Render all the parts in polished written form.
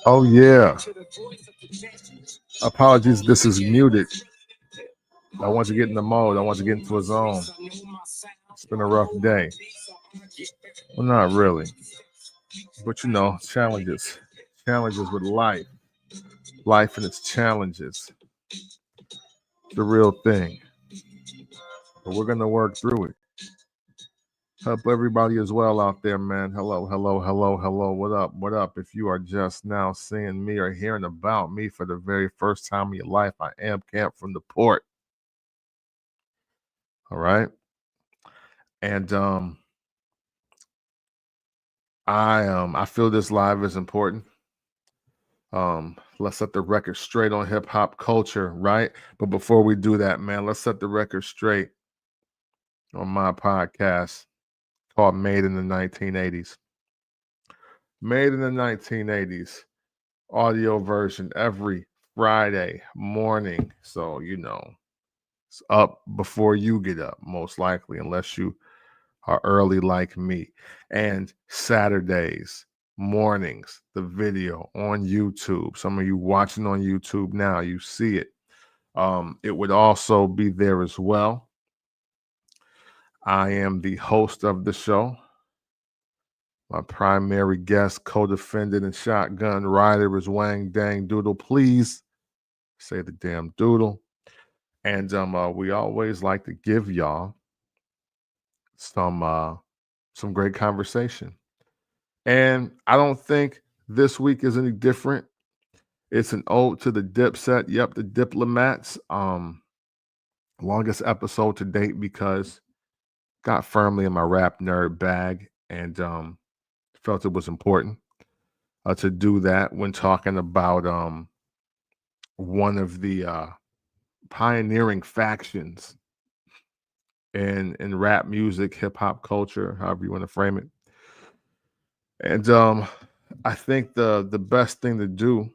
Oh yeah. Apologies, this is muted. I want to get in the mode. I want to get into a zone. It's been a rough day. Well, not really, but challenges. Challenges with life. Life and its challenges. The real thing. But we're gonna work through it. Help everybody as well out there, man. Hello, hello, hello, hello. What up? What up? If you are just now seeing me or hearing about me for the very first time in your life, I am Camp from the Port. All right. And I feel this live is important. Let's set the record straight on hip hop culture, right? But before we do that, man, let's set the record straight on my podcast called Made in the 1980s. Made in the 1980s, audio version every Friday morning. So, it's up before you get up, most likely, unless you are early like me. And Saturdays, mornings, the video on YouTube. Some of you watching on YouTube now, you see it. It would also be there as well. I am the host of the show. My primary guest, co-defendant, and shotgun rider is Wang Dang Doodle. Please say the damn doodle. And we always like to give y'all some great conversation. And I don't think this week is any different. It's an ode to the Dipset. Yep, the Diplomats. Longest episode to date because got firmly in my rap nerd bag and felt it was important to do that when talking about one of the pioneering factions in rap music, hip hop culture, however you want to frame it. And I think the best thing to do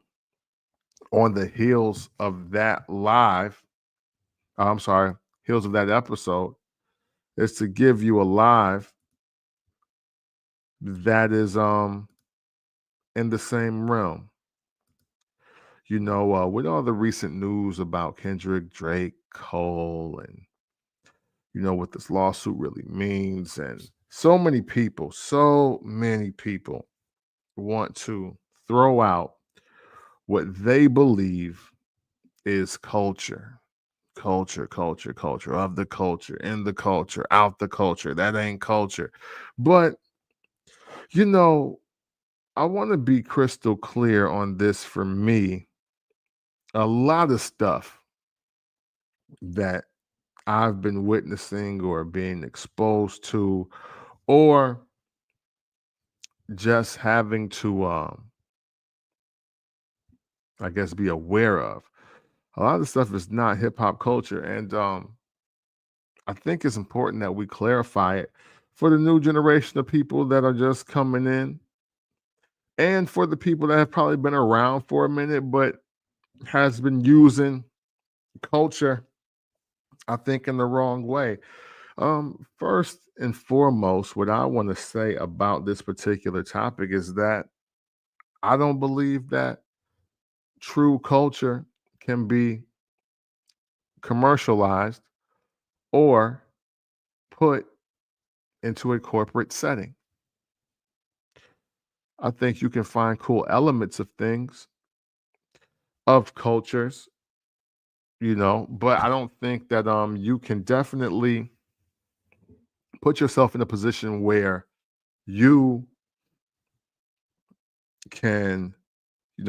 on the heels of that heels of that episode, is to give you a live that is in the same realm. With all the recent news about Kendrick, Drake, Cole, and what this lawsuit really means, and so many people want to throw out what they believe is culture. Culture, culture, culture, of the culture, in the culture, out the culture. That ain't culture. But, I want to be crystal clear on this for me. A lot of stuff that I've been witnessing or being exposed to, or just having to, I guess, be aware of. A lot of stuff is not hip hop culture. And I think it's important that we clarify it for the new generation of people that are just coming in, and for the people that have probably been around for a minute but has been using culture, I think, in the wrong way. First and foremost, what I want to say about this particular topic is that I don't believe that true culture can be commercialized or put into a corporate setting. I think you can find cool elements of things, of cultures, but I don't think that you can definitely put yourself in a position where you can,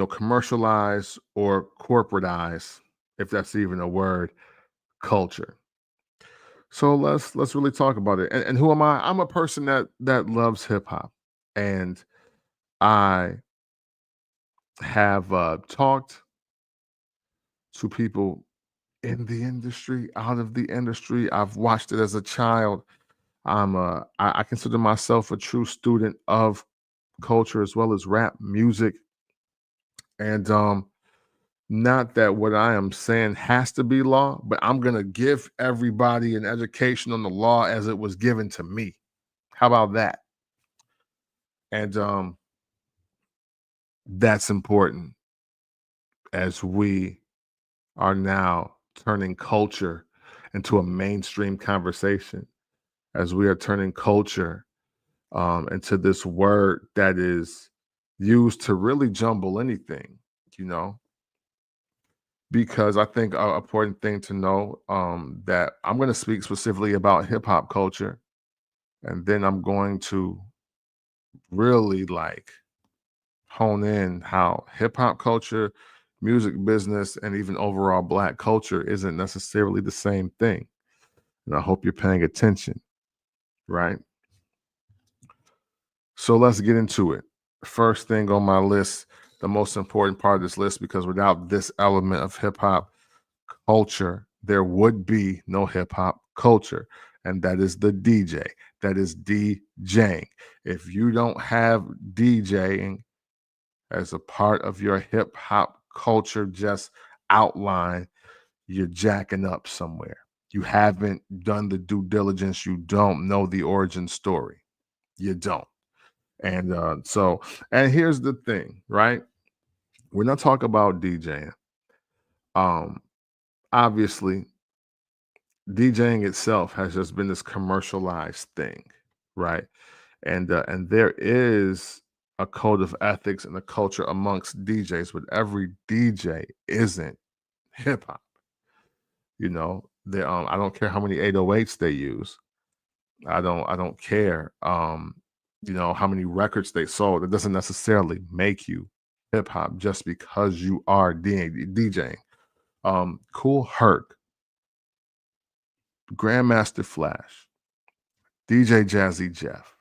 commercialize or corporatize, if that's even a word, culture. So let's really talk about it. And who am I? I'm a person that loves hip hop, and I have talked to people in the industry, out of the industry. I've watched it as a child. I consider myself a true student of culture as well as rap music. And not that what I am saying has to be law, but I'm gonna give everybody an education on the law as it was given to me. How about that? And That's important as we are now turning culture into a mainstream conversation, as we are turning culture into this word that is used to really jumble anything, you know. Because I think a important thing to know, that I'm going to speak specifically about hip hop culture, and then I'm going to really like hone in how hip hop culture, music business, and even overall Black culture isn't necessarily the same thing. And I hope you're paying attention, right? So let's get into it. First thing on my list, the most important part of this list, because without this element of hip hop culture, there would be no hip hop culture. And that is the DJ. That is DJing. If you don't have DJing as a part of your hip hop culture, just outline, you're jacking up somewhere. You haven't done the due diligence. You don't know the origin story. You don't. And and here's the thing, right? We're not talking about DJing. Um, Obviously, DJing itself has just been this commercialized thing, right? And there is a code of ethics and a culture amongst DJs, but every DJ isn't hip hop. You know, I don't care how many 808s they use. I don't care. You know, how many records they sold. It doesn't necessarily make you hip hop just because you are DJing. Cool Herc, Grandmaster Flash, DJ Jazzy Jeff,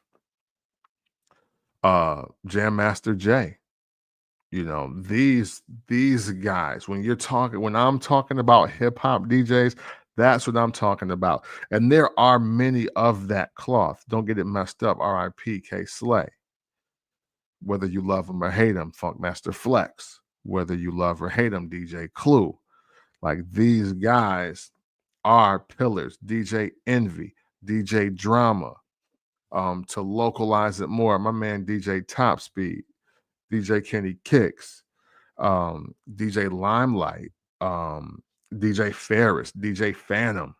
Jam Master Jay. You know, these guys, when I'm talking about hip hop DJs, that's what I'm talking about. And there are many of that cloth. Don't get it messed up. R.I.P. K Slay. Whether you love him or hate him, Funkmaster Flex. Whether you love or hate him, DJ Clue. Like these guys are pillars. DJ Envy, DJ Drama. To localize it more, my man DJ Top Speed, DJ Kenny Kicks, DJ Limelight, DJ Ferris, DJ Phantom.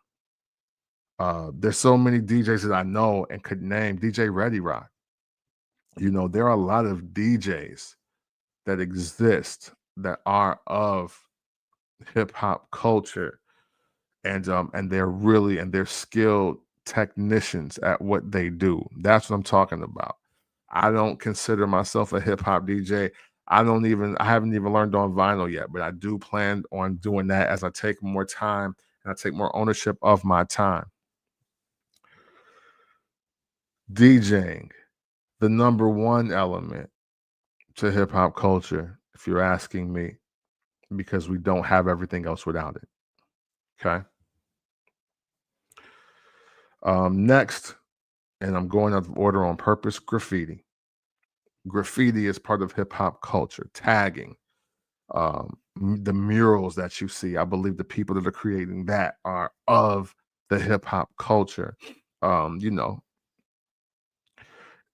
There's so many DJs that I know and could name. DJ Ready Rock. You know, there are a lot of DJs that exist that are of hip hop culture, and they're skilled technicians at what they do. That's what I'm talking about. I don't consider myself a hip hop DJ. I haven't even learned on vinyl yet, but I do plan on doing that as I take more time and I take more ownership of my time. DJing, the number one element to hip hop culture, if you're asking me, because we don't have everything else without it. Okay. Next, and I'm going out of order on purpose, graffiti. Graffiti is part of hip hop culture, tagging, the murals that you see. I believe the people that are creating that are of the hip hop culture. You know,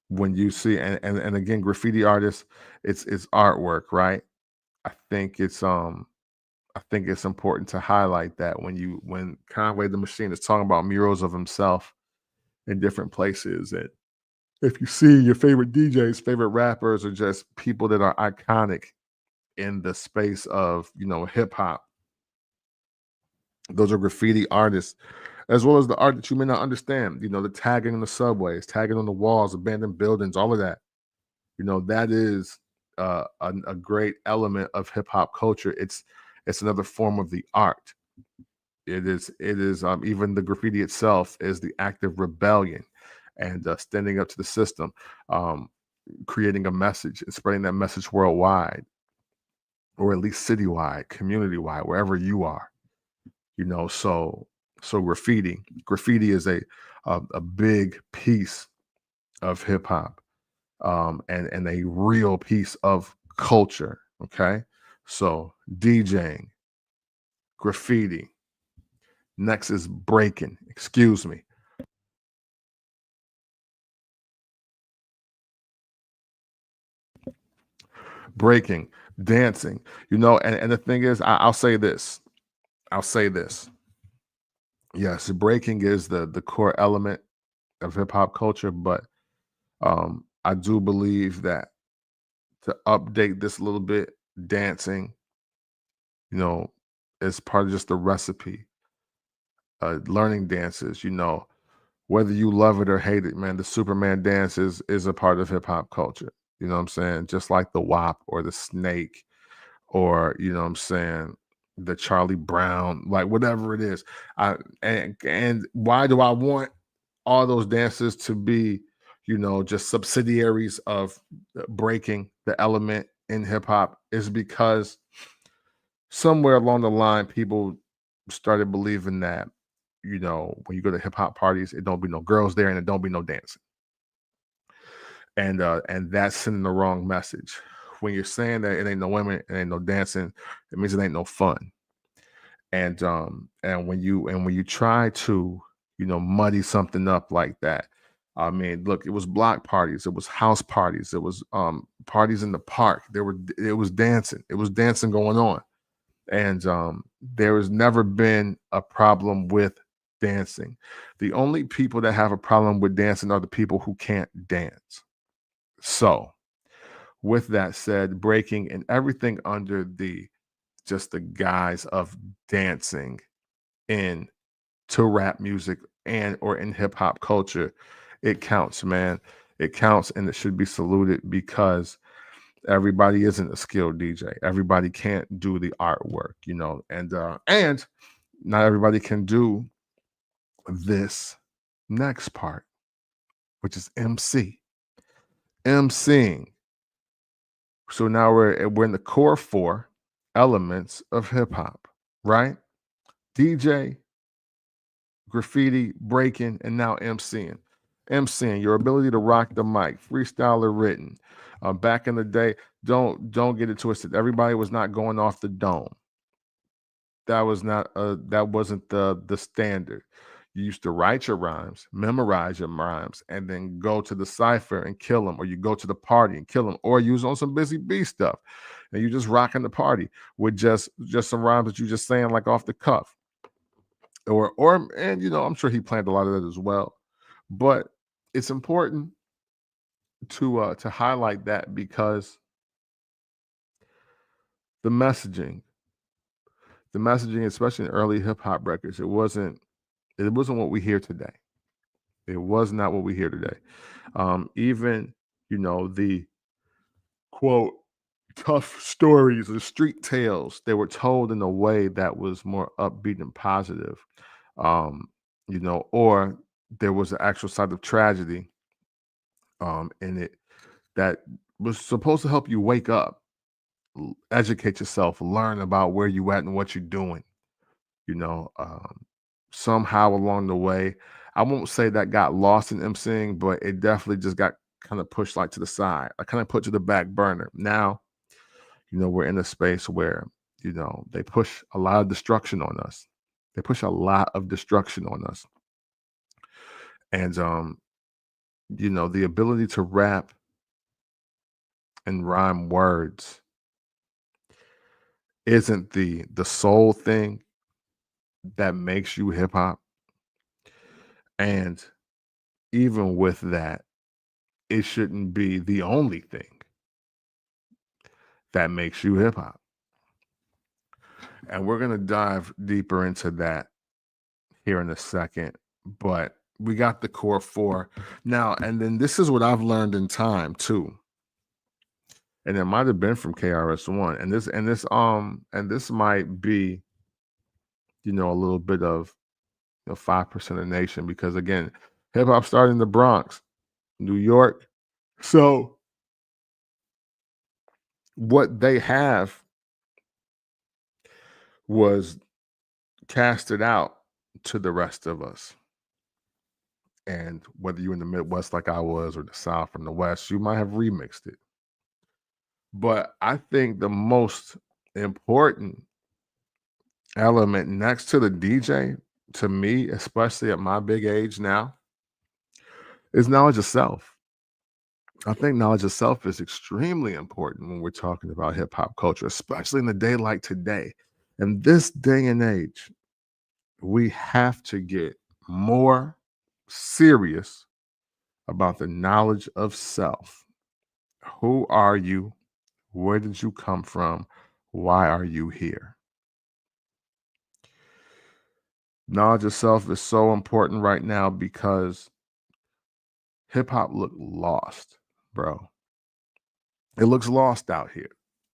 when you see and again, graffiti artists, it's artwork, right? I think it's um I think it's important to highlight that when Conway the Machine is talking about murals of himself in different places, and if you see your favorite DJs, favorite rappers, or just people that are iconic in the space of, you know, hip hop, those are graffiti artists, as well as the art that you may not understand. You know, the tagging in the subways, tagging on the walls, abandoned buildings, all of that. You know, that is a great element of hip hop culture. It's another form of the art. It is even the graffiti itself is the act of rebellion and standing up to the system, um, creating a message and spreading that message worldwide, or at least citywide, community wide, wherever you are. You know, so graffiti is a big piece of hip hop, and a real piece of culture. Okay, so DJing, graffiti. Next is breaking. Excuse me. breaking, dancing, and the thing is, I'll say this. I'll say this. Yes, breaking is the core element of hip hop culture, but I do believe that to update this a little bit, dancing, you know, is part of just the recipe. Learning dances, whether you love it or hate it, man, the Superman dance is a part of hip hop culture. You know what I'm saying? Just like the WAP or the snake or what I'm saying, the Charlie Brown, like whatever it is. And why do I want all those dances to be, just subsidiaries of breaking the element in hip hop is because somewhere along the line people started believing that, when you go to hip hop parties, it don't be no girls there and it don't be no dancing. And that's sending the wrong message. When you're saying that it ain't no women, it ain't no dancing, it means it ain't no fun. And when you try to, muddy something up like that, I mean, look, it was block parties, it was house parties, it was parties in the park. It was dancing. It was dancing going on. And there has never been a problem with dancing. The only people that have a problem with dancing are the people who can't dance. So, with that said, breaking and everything under the just the guise of dancing in to rap music and or in hip hop culture, it counts, man. It counts and it should be saluted because everybody isn't a skilled DJ. Everybody can't do the artwork, and not everybody can do this next part, which is MC. MCing. So now we're in the core four elements of hip hop, right? DJ, graffiti, breaking, and now MCing. MCing, your ability to rock the mic, freestyle or written. Back in the day, don't get it twisted. Everybody was not going off the dome. That wasn't the standard. You used to write your rhymes, memorize your rhymes, and then go to the cipher and kill them, or you go to the party and kill them, or use on some Busy Bee stuff, and you just rocking the party with just some rhymes that you just saying like off the cuff, and I'm sure he planned a lot of that as well, but it's important to highlight that because the messaging, especially in early hip hop records, it wasn't what we hear today. It was not what we hear today. Even, the quote, tough stories, the street tales, they were told in a way that was more upbeat and positive. Or there was an actual side of tragedy in it that was supposed to help you wake up, educate yourself, learn about where you at and what you're doing. you know, somehow along the way. I won't say that got lost in emceeing, but it definitely just got kind of pushed like to the side. I kind of put to the back burner. Now, we're in a space where, they push a lot of destruction on us. They push a lot of destruction on us. And the ability to rap and rhyme words isn't the sole thing that makes you hip hop. And even with that, it shouldn't be the only thing that makes you hip hop. And we're going to dive deeper into that here in a second. But we got the core four. Now, and then this is what I've learned in time too. And it might have been from KRS-One. And this might be, a little bit of 5% of the nation, because again, hip hop started in the Bronx, New York. So what they have was casted out to the rest of us. And whether you're in the Midwest like I was, or the South from the West, you might have remixed it. But I think the most important element next to the DJ, to me, especially at my big age now, is knowledge of self. I think knowledge of self is extremely important when we're talking about hip hop culture, especially in a day like today. In this day and age, we have to get more serious about the knowledge of self. Who are you? Where did you come from? Why are you here? Knowledge of self is so important right now because hip hop look lost, bro. It looks lost out here.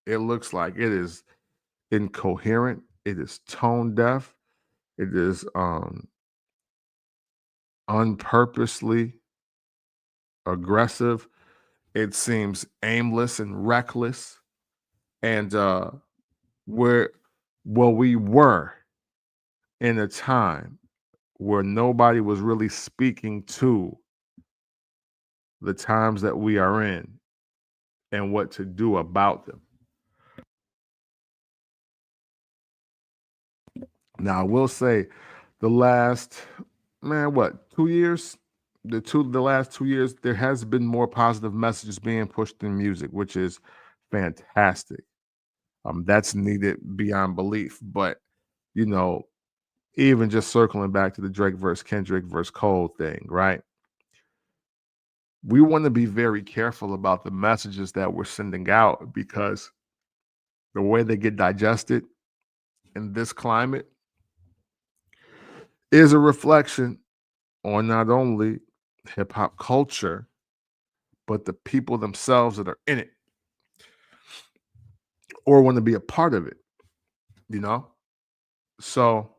It looks like it is incoherent. It is tone deaf. It is unpurposely aggressive. It seems aimless and reckless. And where well, we were in a time where nobody was really speaking to the times that we are in and what to do about them. Now, I will say the last, man, what, 2 years? The last 2 years, there has been more positive messages being pushed in music, which is fantastic. That's needed beyond belief. But, you know, even just circling back to the Drake versus Kendrick versus Cole thing, right? We want to be very careful about the messages that we're sending out because the way they get digested in this climate is a reflection on not only hip hop culture, but the people themselves that are in it or want to be a part of it, you know? So,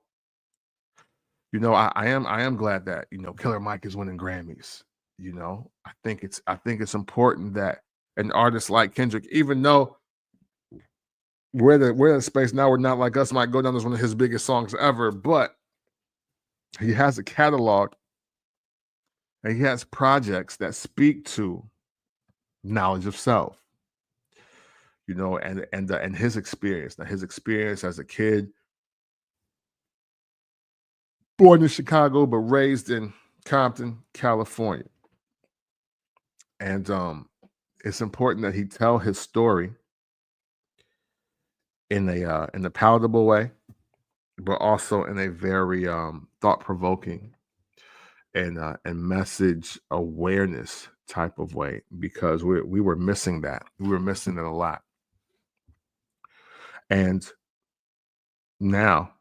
I am glad that, Killer Mike is winning Grammys. I think it's important that an artist like Kendrick, even though we're in a space now where Not Like Us might go down as one of his biggest songs ever, but he has a catalog and he has projects that speak to knowledge of self, and his experience. Now, his experience as a kid, born in Chicago but raised in Compton, California, and it's important that he tell his story in a palatable way, but also in a very thought provoking and message awareness type of way because we were missing that. We were missing it a lot. And now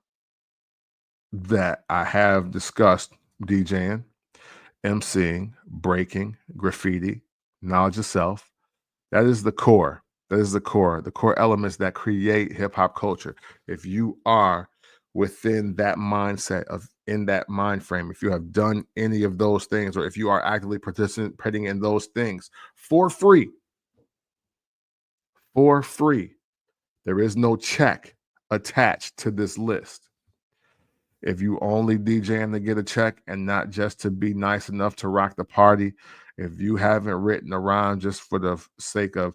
that I have discussed DJing, MCing, breaking, graffiti, knowledge of self, that is the core. That is the core elements that create hip hop culture. If you are within that mindset of in that mind frame, if you have done any of those things, or if you are actively participating in those things for free, there is no check attached to this list. If you only DJing to get a check and not just to be nice enough to rock the party, if you haven't written a rhyme just for the sake of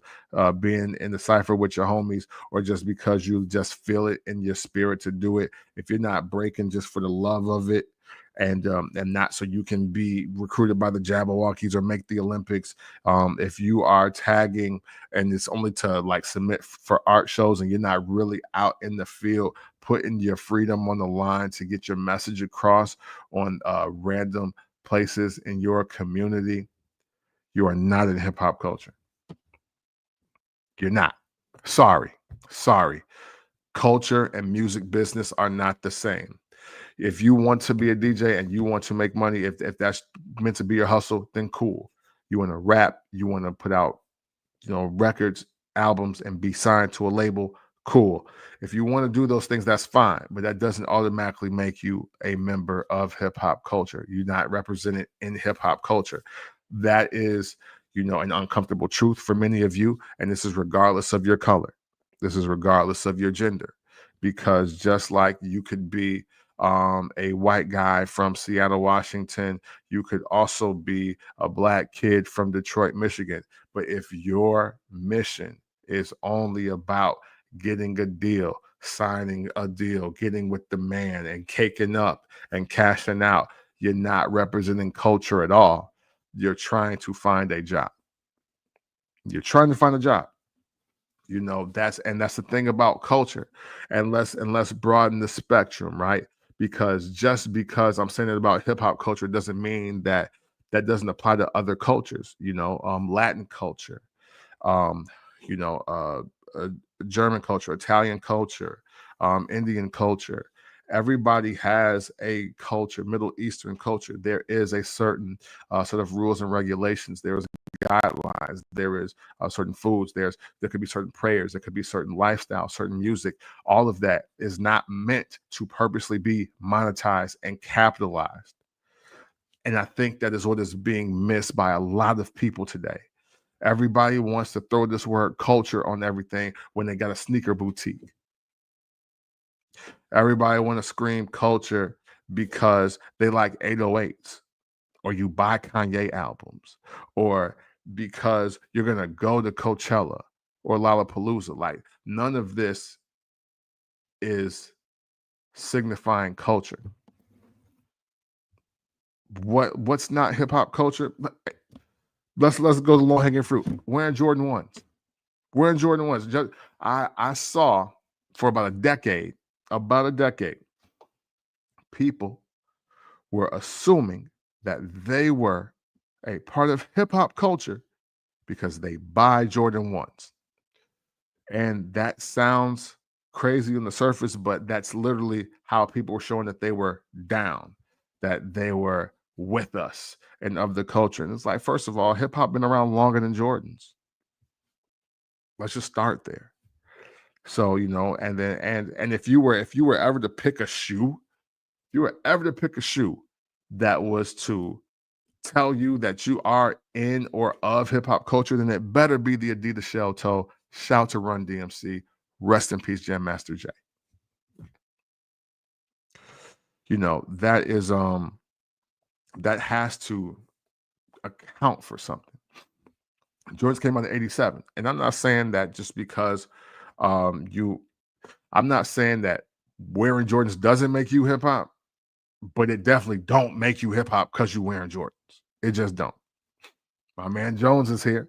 being in the cipher with your homies, or just because you just feel it in your spirit to do it, if you're not breaking just for the love of it, and not so you can be recruited by the Jabberwockies or make the Olympics, if you are tagging and it's only to like submit for art shows and you're not really out in the field putting your freedom on the line to get your message across on random places in your community, you are not in hip hop culture. You're not. Sorry. Sorry. Culture and music business are not the same. If you want to be a DJ and you want to make money, if that's meant to be your hustle, then cool. You want to rap, you want to put out, records, albums, and be signed to a label, cool. If you want to do those things, that's fine, but that doesn't automatically make you a member of hip hop culture. You're not represented in hip hop culture. That is, an uncomfortable truth for many of you, and this is regardless of your color. This is regardless of your gender, because just like you could be a white guy from Seattle, Washington, you could also be a black kid from Detroit, Michigan. But if your mission is only about getting a deal, signing a deal, getting with the man and caking up and cashing out, you're not representing culture at all. You're trying to find a job. You're trying to find a job. That's the thing about culture. And let's broaden the spectrum, right? Because just because I'm saying it about hip hop culture doesn't mean that that doesn't apply to other cultures. Latin culture, um, you know, uh, German culture, Italian culture, Indian culture. Everybody has a culture, Middle Eastern culture. There is a certain sort of rules and regulations. There is guidelines. There is certain foods. There could be certain prayers. There could be certain lifestyle, certain music. All of that is not meant to purposely be monetized and capitalized. And I think that is what is being missed by a lot of people today. Everybody wants to throw this word culture on everything when they got a sneaker boutique. Everybody want to scream culture because they like 808s, or you buy Kanye albums, or because you're going to go to Coachella or Lollapalooza. Like, none of this is signifying culture. What's not hip hop culture? Let's go to low hanging fruit. Wearing Jordan 1s. Wearing Jordan 1s. I saw for about a decade, people were assuming that they were a part of hip hop culture because they buy Jordan 1s. And that sounds crazy on the surface, but that's literally how people were showing that they were down, that they were with us and of the culture. And it's like, first of all, hip hop been around longer than Jordans. Let's just start there. So, and then and if you were ever to pick a shoe, that was to tell you that you are in or of hip hop culture, then it better be the Adidas shell toe. Shout to Run DMC. Rest in peace, Jam Master Jay. That is that has to account for something. Jordans came out in 87. And I'm not saying that just because I'm not saying that wearing Jordans doesn't make you hip hop, but it definitely don't make you hip hop because you're wearing Jordans. It just don't. My man Jones is here.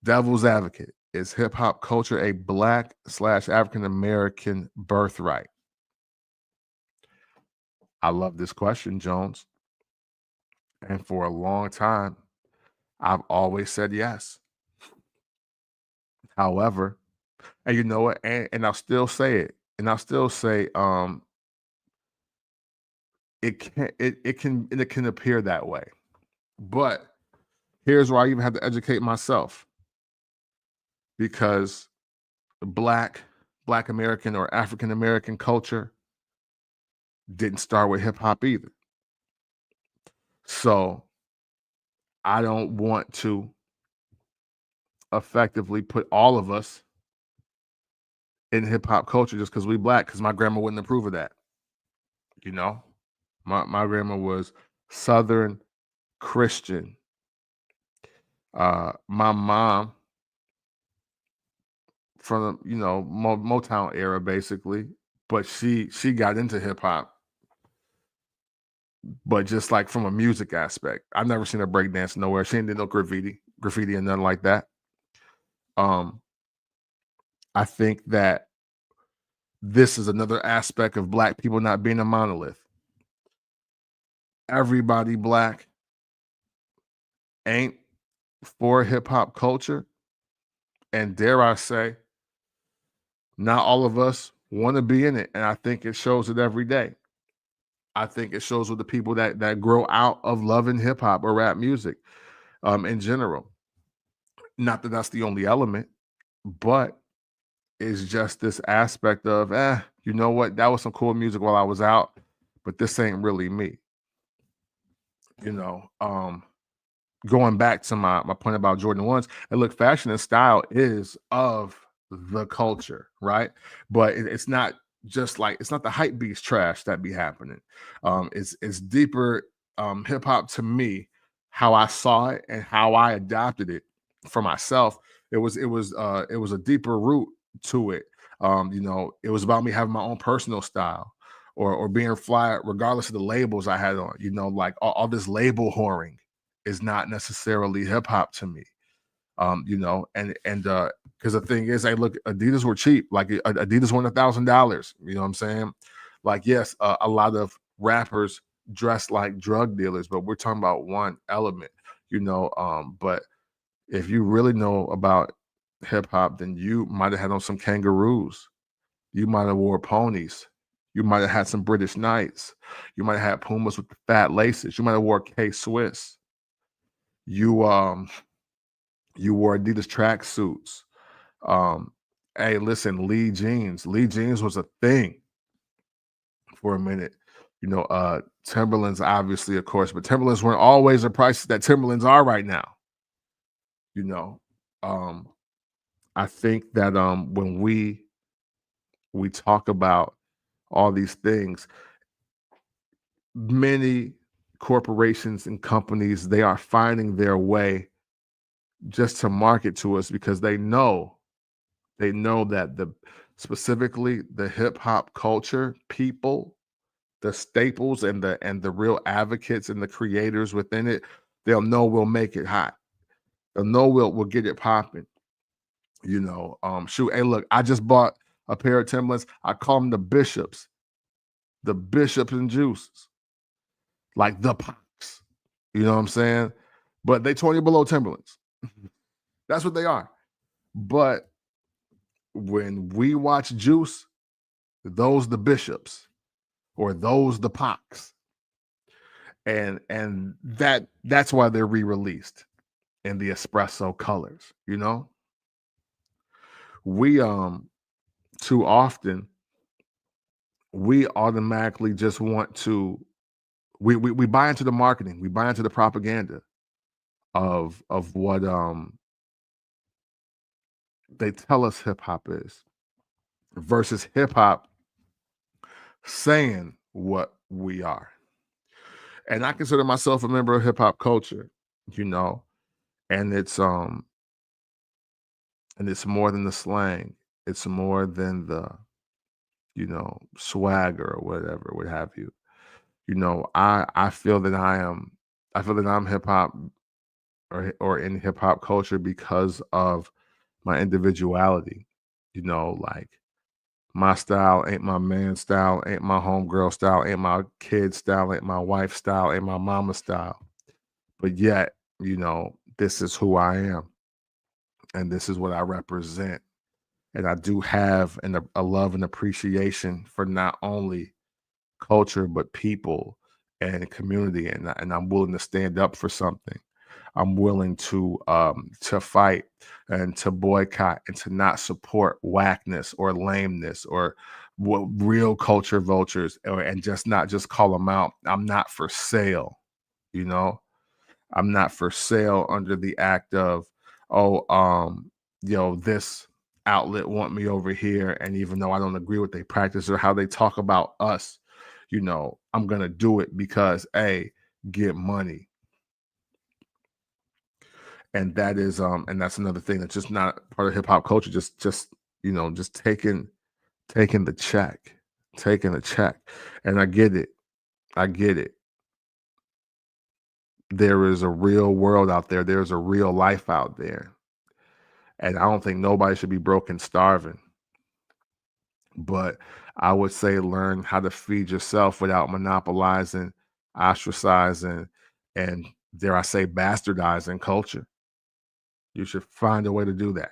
Devil's advocate. Is hip hop culture a Black/African American birthright? I love this question, Jones. And for a long time, I've always said yes. However, and you know what? And I'll still say it. And I'll still say it can appear that way. But here's where I even have to educate myself. Because Black American or African American culture didn't start with hip hop either. So I don't want to effectively put all of us in hip hop culture just because we Black, because my grandma wouldn't approve of that. My grandma was Southern Christian. My mom from the Motown era basically, but she got into hip hop, but just like from a music aspect. I've never seen her break dance nowhere. She didn't do no graffiti and nothing like that. I think that this is another aspect of Black people not being a monolith. Everybody Black ain't for hip hop culture, and dare I say, not all of us want to be in it, and I think it shows it every day. I think it shows with the people that grow out of loving hip hop or rap music, in general. Not that that's the only element, but it's just this aspect of, you know what? That was some cool music while I was out, but this ain't really me. Going back to my point about Jordan 1s, and look, fashion and style is of the culture, right? But it's not just like, it's not the hype beast trash that be happening. It's deeper hip hop to me, how I saw it and how I adopted it for myself. It was a deeper root to it. It was about me having my own personal style, or being fly regardless of the labels I had on. Like all this label whoring is not necessarily hip hop to me. Because the thing is, hey, look, Adidas were cheap. Like Adidas won $1,000. You know what I'm saying? Like, yes, a lot of rappers dress like drug dealers, but we're talking about one element, but if you really know about hip hop, then you might have had on some kangaroos. You might have wore ponies. You might have had some British Knights. You might have had Pumas with the fat laces. You might have wore K Swiss. You you wore Adidas track suits. Um, hey, listen, Lee jeans. Lee jeans was a thing for a minute. Timberlands, obviously, of course, but Timberlands weren't always the prices that Timberlands are right now. You know, um, I think that when we talk about all these things, many corporations and companies, they are finding their way just to market to us because they know that specifically the hip hop culture people, the staples and the real advocates and the creators within it, they'll know we'll make it hot. They'll know we'll get it popping. Shoot, hey, look, I just bought a pair of Timberlands. I call them the bishops and juices, like the pops. You know what I'm saying? But they 20 below Timberlands. That's what they are. But when we watch Juice, those the bishops or those the pox. And that's why they're re-released in the espresso colors. We too often we automatically just want to we buy into the marketing, we buy into the propaganda of what they tell us hip hop is versus hip hop saying what we are. And I consider myself a member of hip hop culture, you know, and it's more than the slang. It's more than the, swagger or whatever, what have you. I feel that I feel that I'm hip hop or in hip hop culture because of my individuality. Like my style ain't my man's style, ain't my homegirl style, ain't my kid's style, ain't my wife's style, ain't my mama's style. But yet, this is who I am and this is what I represent. And I do have a love and appreciation for not only culture, but people and community. And I'm willing to stand up for something. I'm willing to fight and to boycott and to not support whackness or lameness or what real culture vultures and just not just call them out. I'm not for sale, you know. I'm not for sale under the act of, oh, this outlet want me over here. And even though I don't agree with their practice or how they talk about us, I'm gonna do it because get money. And that is and that's another thing that's just not part of hip hop culture, just taking the check, taking the check. And I get it. I get it. There is a real world out there. There's a real life out there. And I don't think nobody should be broke and starving. But I would say learn how to feed yourself without monopolizing, ostracizing, and dare I say, bastardizing culture. You should find a way to do that.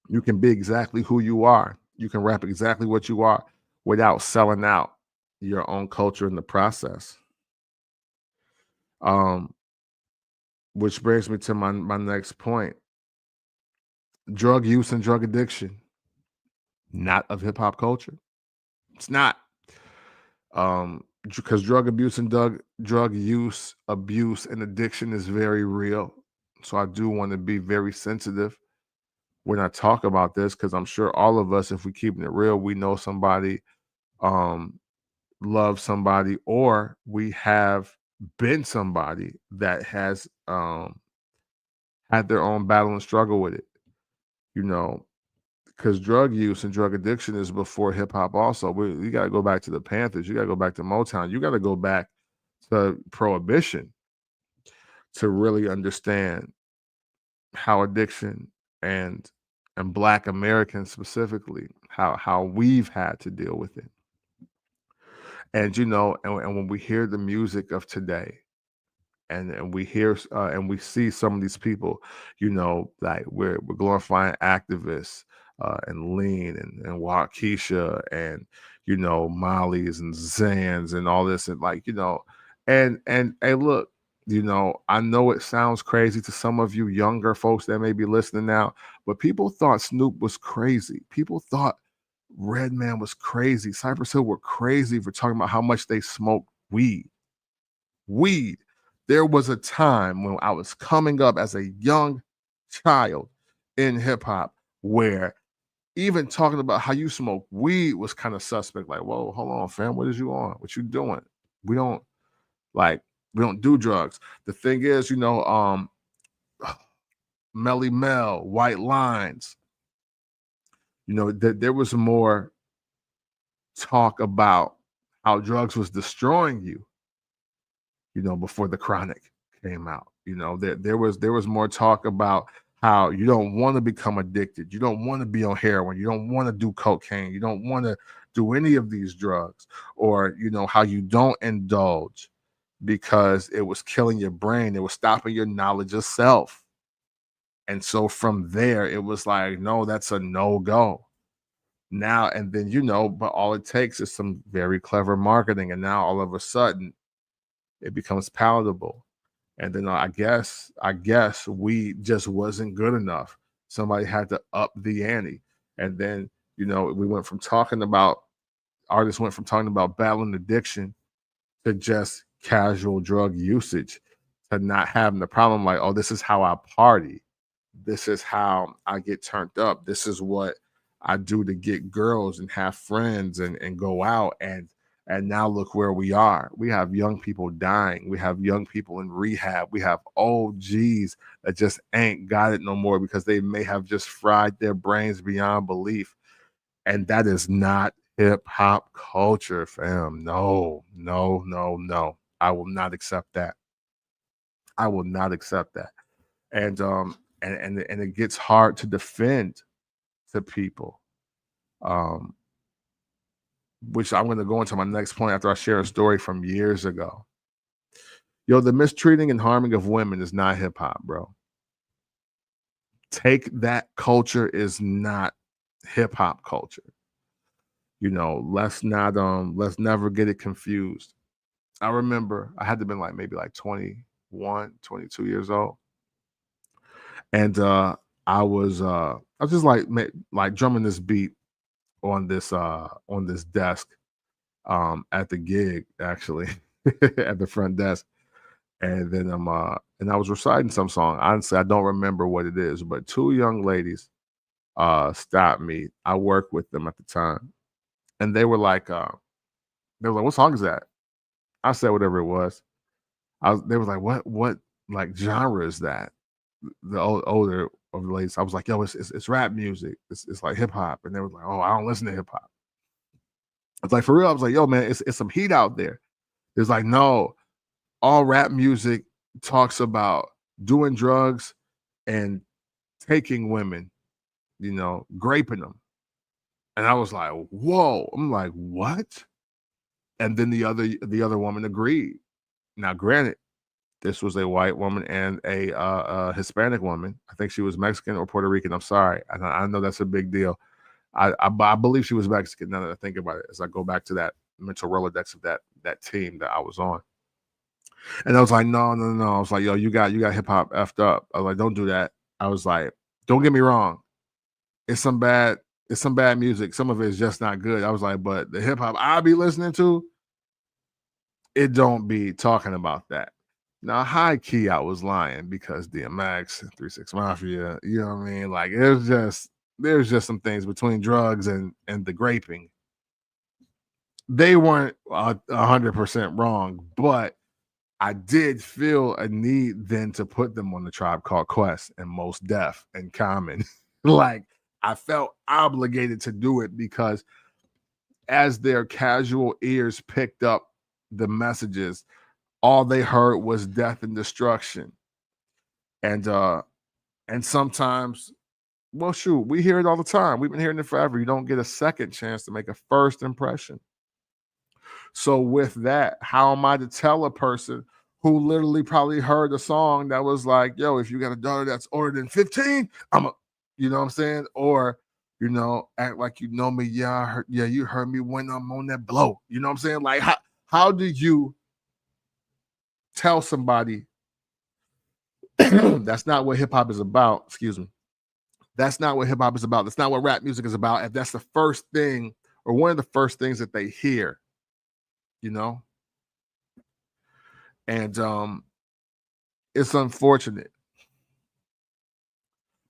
You can be exactly who you are. You can rap exactly what you are without selling out your own culture in the process. Um, which brings me to my next point. Drug use and drug addiction, not of hip hop culture. It's not. Because drug abuse and drug use, abuse, and addiction is very real. So I do want to be very sensitive when I talk about this, because I'm sure all of us, if we keeping it real, we know somebody, um, love somebody, or we have been somebody that has had their own battle and struggle with it. You know, because drug use and drug addiction is before hip hop. Also, you got to go back to the Panthers. You got to go back to Motown. You got to go back to Prohibition to really understand how addiction and Black Americans specifically, how we've had to deal with it. And and when we hear the music of today, and we hear and we see some of these people, like we're glorifying activists, and Lean and Waukesha, and Molly's and Zans and all this, and and hey, look, I know it sounds crazy to some of you younger folks that may be listening now, but people thought Snoop was crazy. People thought Redman was crazy. Cypress Hill were crazy for talking about how much they smoked weed. Weed. There was a time when I was coming up as a young child in hip hop where even talking about how you smoke weed was kind of suspect. Like, whoa, hold on, fam, what is you on? What you doing? We don't like we don't do drugs. The thing is, Melly Mel, White Lines, there was more talk about how drugs was destroying you, before the Chronic came out. There was more talk about how you don't want to become addicted. You don't want to be on heroin. You don't want to do cocaine. You don't want to do any of these drugs, or how you don't indulge because it was killing your brain. It was stopping your knowledge of self. And so from there, it was like, no, that's a no-go. Now and then, but all it takes is some very clever marketing. And now all of a sudden, it becomes palatable. And then I guess we just wasn't good enough. Somebody had to up the ante. And then, we went from talking about artists went from talking about battling addiction to just casual drug usage, to not having the problem like, oh, this is how I party. This is how I get turned up. This is what I do to get girls and have friends and go out. And now look where we are. We have young people dying. We have young people in rehab. We have OGs that just ain't got it no more because they may have just fried their brains beyond belief. And that is not hip hop culture, fam. No, no, no, no. I will not accept that. I will not accept that. And it gets hard to defend to people. Which I'm going to go into my next point after I share a story from years ago. The mistreating and harming of women is not hip hop, bro. Take that culture is not hip hop culture. Let's never get it confused. I remember I had to have been like maybe like 21, 22 years old. And I was just like drumming this beat on this desk at the gig, actually, at the front desk. And then and I was reciting some song. Honestly, I don't remember what it is, but two young ladies stopped me. I worked with them at the time. And they were like, what song is that? I said whatever it was. They were like, what like genre is that? The older of the ladies. I was like, yo, it's rap music. It's like hip hop. And they were like, oh, I don't listen to hip hop. I was like, for real? I was like, yo, man, it's some heat out there. It's like, no, all rap music talks about doing drugs and taking women, graping them. And I was like, whoa. I'm like, what? And then the other woman agreed. Now, granted, this was a white woman and a Hispanic woman. I think she was Mexican or Puerto Rican. I'm sorry. I know that's a big deal. I believe she was Mexican now that I think about it, as I go back to that mental Rolodex of that team that I was on. And I was like, no, no, no. I was like, yo, you got hip hop effed up. I was like, don't do that. I was like, don't get me wrong. It's some bad music. Some of it is just not good. I was like, but the hip hop I be listening to, it don't be talking about that. Now, high key, I was lying because DMX, 3-6 Mafia, you know what I mean? Like, there's just some things between drugs and the graping. They weren't 100% wrong, but I did feel a need then to put them on the Tribe Called Quest and Most Def and Common. Like, I felt obligated to do it because as their casual ears picked up the messages, all they heard was death and destruction. And And sometimes, well, shoot, we hear it all the time. We've been hearing it forever. You don't get a second chance to make a first impression. So with that, how am I to tell a person who literally probably heard a song that was like, yo, if you got a daughter that's older than 15, I'm a, you know what I'm saying? Or, act like you know me. Yeah, you heard me when I'm on that blow. You know what I'm saying? Like, how do you tell somebody that's not what hip hop is about? Excuse me. That's not what hip hop is about. That's not what rap music is about. If that's the first thing or one of the first things that they hear, you know? And it's unfortunate,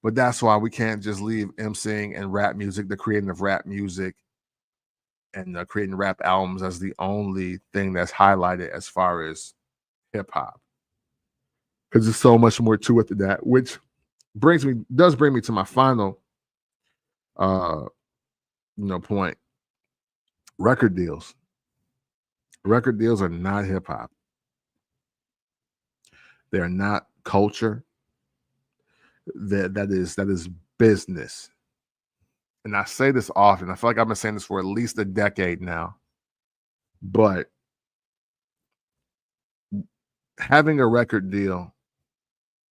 but that's why we can't just leave emceeing and rap music, the creating of rap music and creating rap albums as the only thing that's highlighted as far as hip hop. Because there's so much more to it than that, which does bring me to my final uh point. Record deals. Record deals are not hip hop. They're not culture. That is business. And I say this often. I feel like I've been saying this for at least a decade now. But having a record deal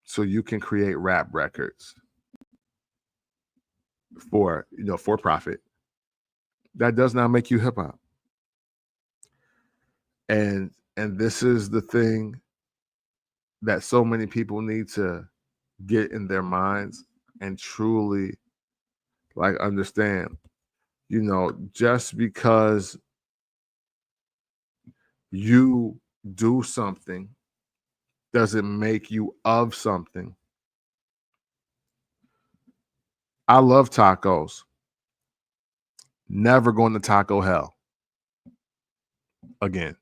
so you can create rap records for profit, that does not make you hip hop. And this is the thing that so many people need to get in their minds and truly understand. Just because you do something doesn't make you of something. I love tacos. Never going to taco hell again.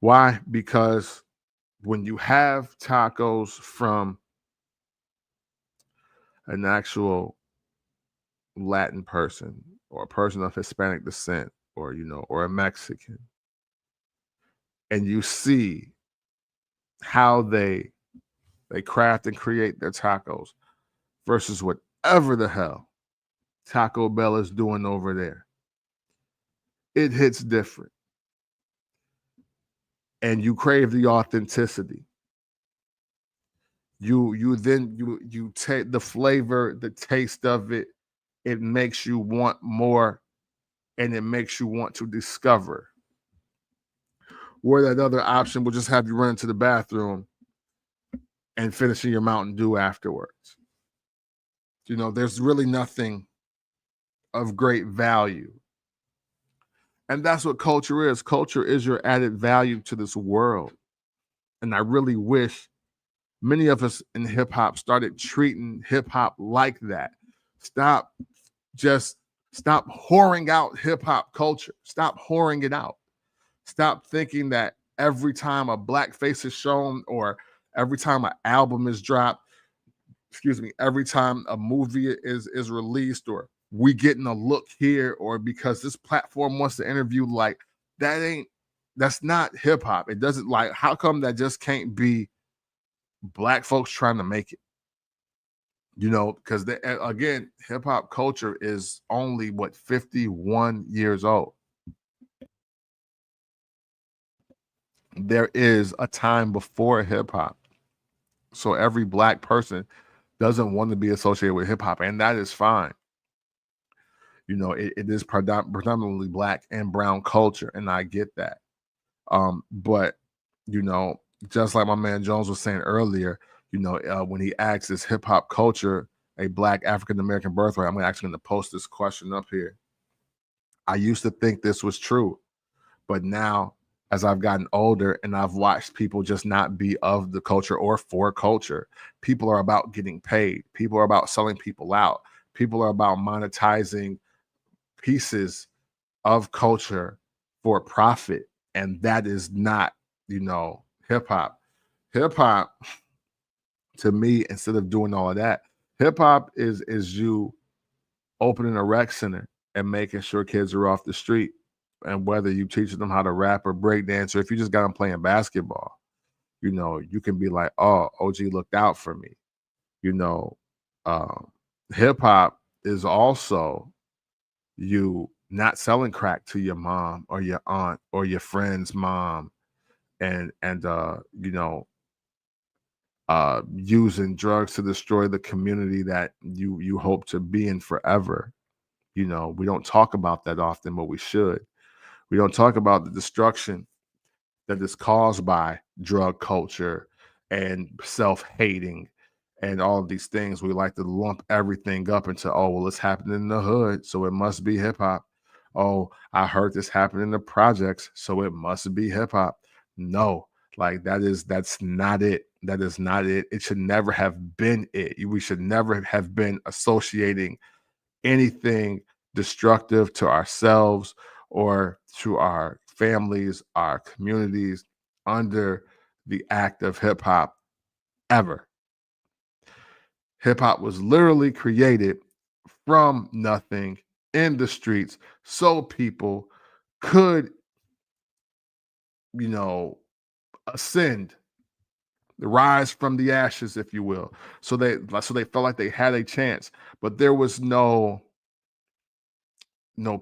Why? Because when you have tacos from an actual Latin person or a person of Hispanic descent or or a Mexican, and you see how they craft and create their tacos versus whatever the hell Taco Bell is doing over there, it hits different. And you crave the authenticity. You take the flavor, the taste of it. It makes you want more, and it makes you want to discover. Where that other option will just have you run into the bathroom and finishing your Mountain Dew afterwards. There's really nothing of great value. And that's what culture is. Culture is your added value to this world. And I really wish many of us in hip hop started treating hip hop like that. Stop whoring out hip hop culture. Stop whoring it out. Stop thinking that every time a black face is shown or every time an album is dropped, every time a movie is released or we getting a look here or because this platform wants to interview, like that's not hip hop. It doesn't, how come that just can't be black folks trying to make it? Because again, hip hop culture is only 51 years old. There is a time before hip hop. So every black person doesn't want to be associated with hip hop, and that is fine. It is predominantly black and brown culture, and I get that. But just like my man Jones was saying earlier, when he asks, is hip hop culture a black African American birthright? I'm actually going to post this question up here. I used to think this was true, but now as I've gotten older and I've watched people just not be of the culture or for culture, people are about getting paid. People are about selling people out. People are about monetizing pieces of culture for profit. And that is not, hip hop. Hip hop, to me, instead of doing all of that, hip hop is you opening a rec center and making sure kids are off the street. And whether you teach them how to rap or break dance, or if you just got them playing basketball, you can be like, oh, OG looked out for me. You know, um, hip hop is also you not selling crack to your mom or your aunt or your friend's mom, and using drugs to destroy the community that you hope to be in forever. We don't talk about that often, but we should. We don't talk about the destruction that is caused by drug culture and self-hating and all of these things. We like to lump everything up into, oh, well, it's happening in the hood, so it must be hip hop. Oh, I heard this happen in the projects, so it must be hip hop. No, like that's not it. That is not it. It should never have been it. We should never have been associating anything destructive to ourselves or to our families, our communities under the act of hip hop ever. Hip hop was literally created from nothing in the streets so people could, you know, ascend, rise from the ashes, if you will. So they felt like they had a chance, but there was no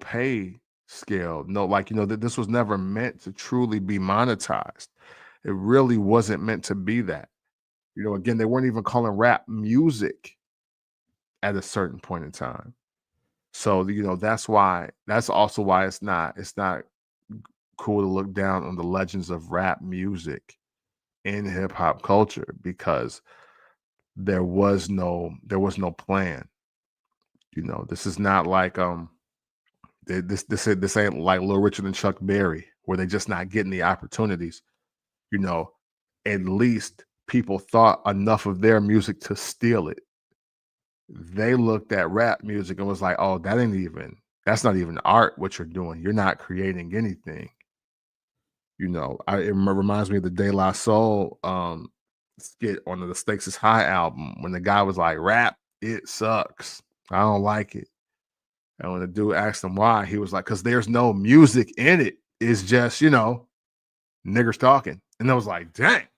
pay scale. No, like, that this was never meant to truly be monetized. It really wasn't meant to be that. Again, they weren't even calling rap music at a certain point in time. So, that's also why it's not cool to look down on the legends of rap music in hip hop culture, because there was no plan. This is not like this ain't like Lil Richard and Chuck Berry, where they just not getting the opportunities. You know, at least people thought enough of their music to steal it. They looked at rap music and was like, "Oh, that's not even art. What you're doing, you're not creating anything." It reminds me of the De La Soul skit on the Stakes is High album, when the guy was like, "Rap, it sucks. I don't like it." And when the dude asked him why, he was like, "Because there's no music in it. It's just, niggers talking." And I was like, dang.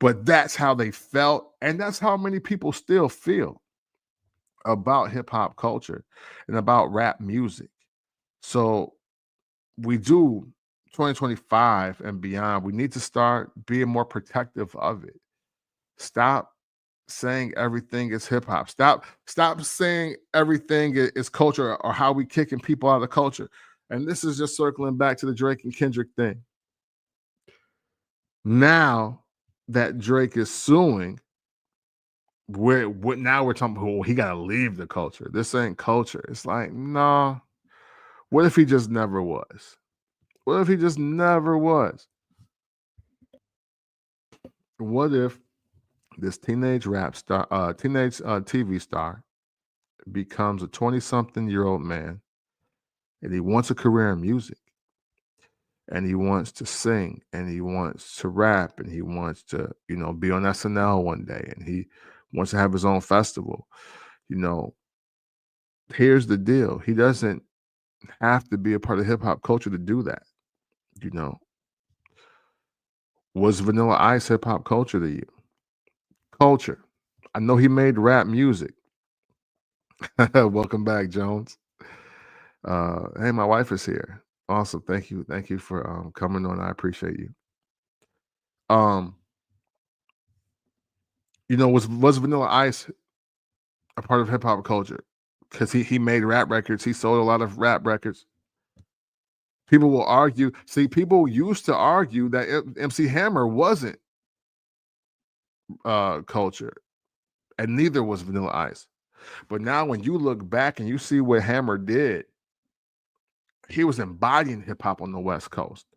But that's how they felt. And that's how many people still feel about hip hop culture and about rap music. So we do 2025 and beyond, we need to start being more protective of it. Stop saying everything is hip hop. Stop saying everything is culture, or how we kicking people out of culture. And this is just circling back to the Drake and Kendrick thing. Now that Drake is suing, now we're talking about, well, he got to leave the culture. This ain't culture. It's like, no. What if he just never was? What if he just never was? What if this teenage rap star, teenage TV star, becomes a 20-something-year-old man, and he wants a career in music, and he wants to sing, and he wants to rap, and he wants to, be on SNL one day, and he wants to have his own festival. You know, Here's the deal. He doesn't have to be a part of hip hop culture to do that. You know, was Vanilla Ice hip hop culture to you? Culture. I know he made rap music. Welcome back, Jones. Hey, my wife is here. Awesome. Thank you for coming on. I appreciate you. Um, was Vanilla Ice a part of hip hop culture? Because he made rap records. He sold a lot of rap records. People will argue. See, people used to argue that MC Hammer wasn't culture, and neither was Vanilla Ice. But now, when you look back and you see what Hammer did, he was embodying hip hop on the West Coast.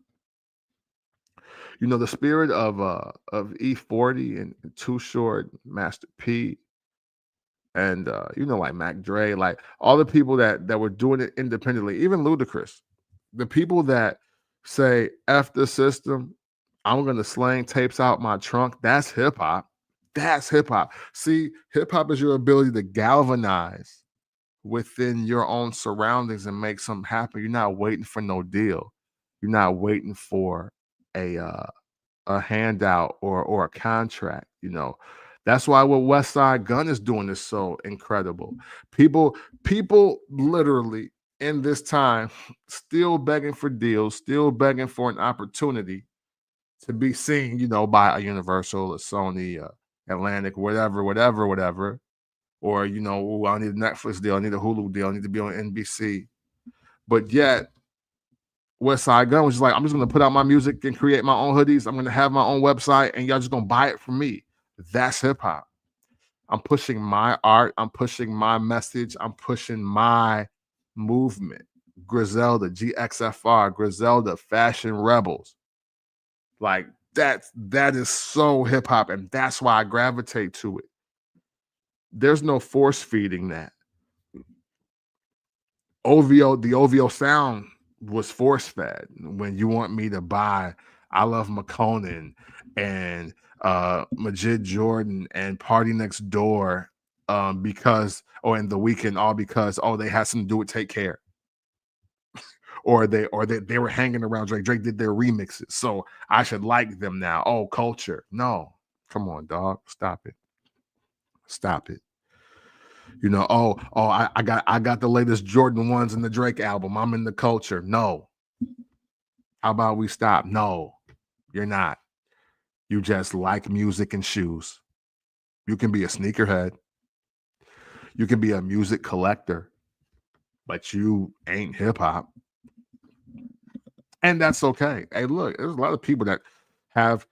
The spirit of E40 and Too Short, Master P, and like Mac Dre, like all the people that were doing it independently, even Ludacris, the people that say "F the system, I'm gonna slang tapes out my trunk." That's hip hop. That's hip hop. See, hip hop is your ability to galvanize within your own surroundings and make something happen. You're not waiting for no deal. You're not waiting for a handout or a contract. That's why what West Side Gun is doing is so incredible. People literally in this time still begging for deals, still begging for an opportunity to be seen, by a Universal, a Sony, Atlantic, whatever. Or, "Ooh, I need a Netflix deal, I need a Hulu deal, I need to be on NBC." But yet, West Side Gun was just like, "I'm just gonna put out my music and create my own hoodies. I'm gonna have my own website, and y'all just gonna buy it from me." That's hip hop. I'm pushing my art, I'm pushing my message, I'm pushing my movement. Griselda, GXFR, Griselda, Fashion Rebels. Like that is so hip hop, and that's why I gravitate to it. There's no force feeding that. The OVO sound was force fed. When you want me to buy I Love McConan and Majid Jordan and Party Next Door, because and The Weeknd, all because they had something to do with Take Care, or they were hanging around Drake. Drake did their remixes, so I should like them now. Oh, culture. No, come on, dog. Stop it. Stop it. I got the latest Jordan ones in the Drake album. I'm in the culture. No. How about we stop? No, you're not. You just like music and shoes. You can be a sneakerhead. You can be a music collector, but you ain't hip hop. And that's okay. Hey, look, there's a lot of people that have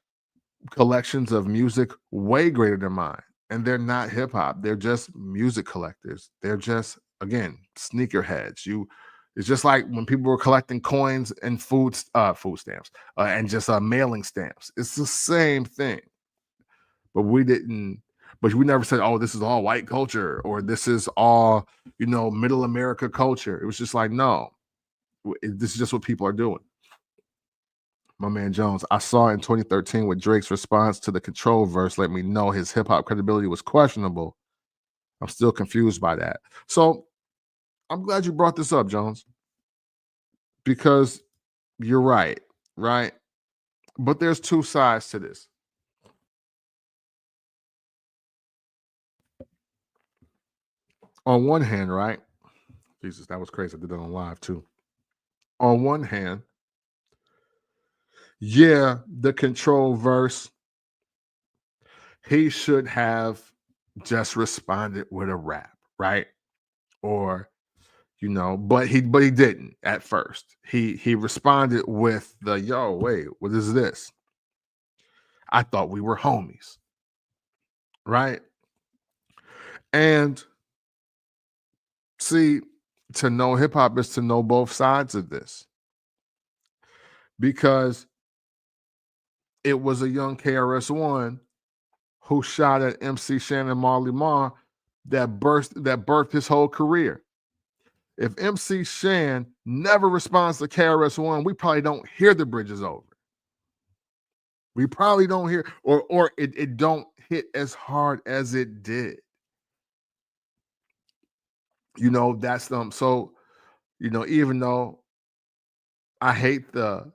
collections of music way greater than mine, and they're not hip hop. They're just music collectors. They're just, again, sneakerheads. It's just like when people were collecting coins and food stamps, and just mailing stamps. It's the same thing. But we didn't. But we never said, "Oh, this is all white culture," or "This is all middle America culture." It was just like, no, this is just what people are doing. My man Jones, I saw in 2013 with Drake's response to the Control verse let me know his hip hop credibility was questionable. I'm still confused by that. So I'm glad you brought this up, Jones, because you're right? But there's two sides to this. On one hand, right? Jesus, that was crazy. I did that on live too. On one hand, yeah, the Control verse, he should have just responded with a rap, right? Or but he didn't at first. He responded with the "Yo, wait, what is this? I thought we were homies," right? And see, to know hip hop is to know both sides of this, because it was a young KRS-One who shot at MC Shannon Marley Marl that birthed his whole career. If MC Shan never responds to KRS-One, we probably don't hear The Bridge Is Over. We probably don't hear, or it don't hit as hard as it did. That's them. So, even though I hate the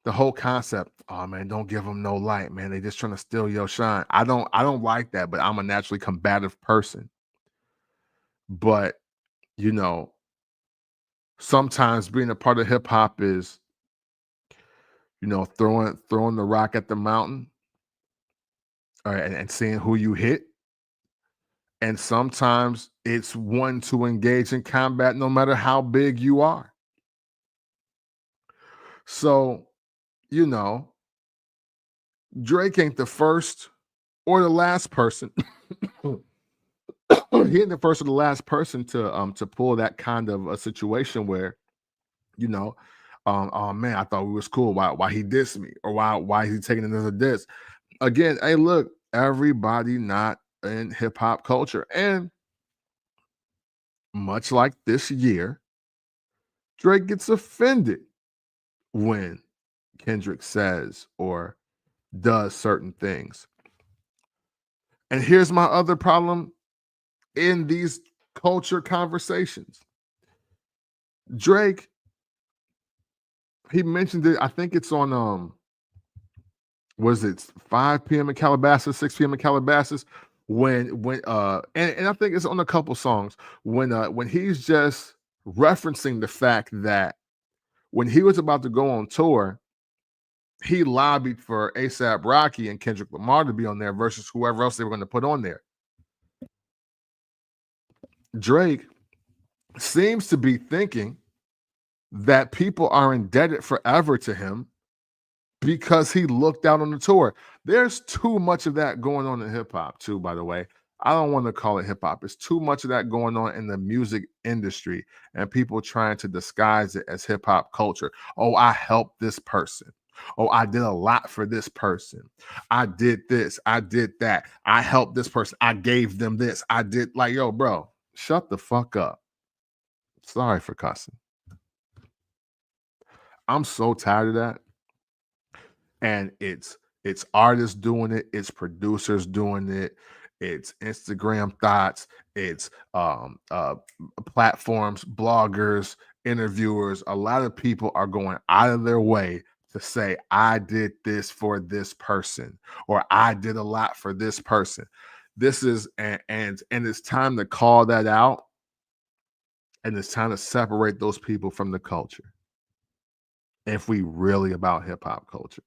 whole concept, oh man, don't give them no light, man. They just trying to steal your shine. I don't like that, but I'm a naturally combative person. But, you know, sometimes being a part of hip hop is, throwing the rock at the mountain, and seeing who you hit. And sometimes it's one to engage in combat no matter how big you are. So, you know, Drake ain't the first or the last person. He ain't the first or the last person to pull that kind of a situation where, you know, oh man, I thought we was cool. Why he dissed me, or why he taking another diss? Again, hey, look, everybody not in hip hop culture. And much like this year, Drake gets offended when Kendrick says or does certain things. And here's my other problem in these culture conversations. Drake, he mentioned it, I think it's on was it 5 p.m. in Calabasas, 6 p.m. in Calabasas, And I think it's on a couple songs when he's just referencing the fact that when he was about to go on tour, he lobbied for ASAP Rocky and Kendrick Lamar to be on there versus whoever else they were going to put on there. Drake seems to be thinking that people are indebted forever to him because he looked out on the tour. There's too much of that going on in hip hop, too, by the way. I don't want to call it hip hop. It's too much of that going on in the music industry and people trying to disguise it as hip hop culture. Oh, I helped this person. Oh, I did a lot for this person. I did this. I did that. I helped this person. I gave them this. I did like, yo, bro, shut the fuck up. Sorry for cussing. I'm so tired of that. And it's artists doing it, it's producers doing it, it's Instagram thoughts, it's platforms, bloggers, interviewers. A lot of people are going out of their way to say, I did this for this person, or I did a lot for this person. This is and it's time to call that out, and it's time to separate those people from the culture if we really about hip hop culture.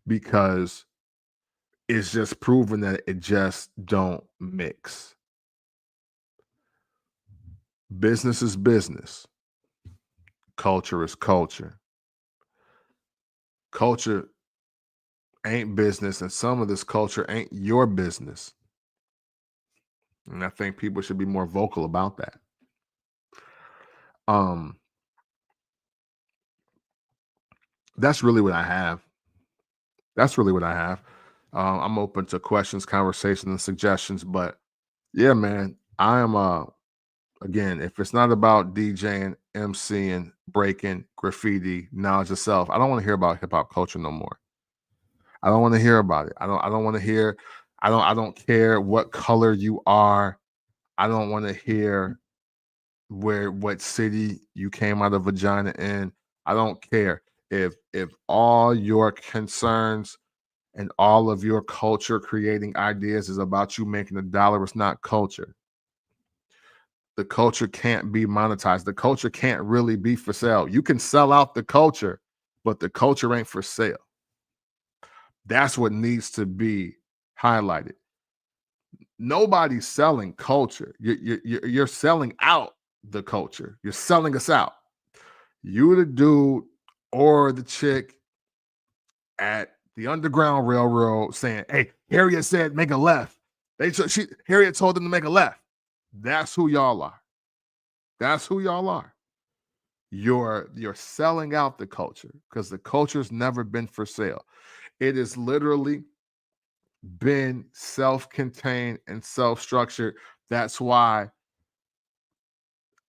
Because it's just proven that it just don't mix. Business is business. Culture is culture. Culture ain't business, and some of this culture ain't your business. And I think people should be more vocal about that. Um, that's really what I have. That's really what I have. I'm open to questions, conversations, and suggestions. But yeah, man, I am again, if it's not about DJing, MCing, breaking, graffiti, knowledge of self, I don't want to hear about hip hop culture no more. I don't want to hear about it. I don't want to hear, I don't care what color you are. I don't want to hear what city you came out of vagina in. I don't care. If all your concerns and all of your culture creating ideas is about you making a dollar, it's not culture. The culture can't be monetized. The culture can't really be for sale. You can sell out the culture, but the culture ain't for sale. That's what needs to be highlighted. Nobody's selling culture. You're selling out the culture. You're selling us out. You the dude or the chick at the Underground Railroad saying, "Hey, Harriet said make a left." Harriet told them to make a left. That's who y'all are. That's who y'all are. You're selling out the culture because the culture's never been for sale. It has literally been self-contained and self-structured. That's why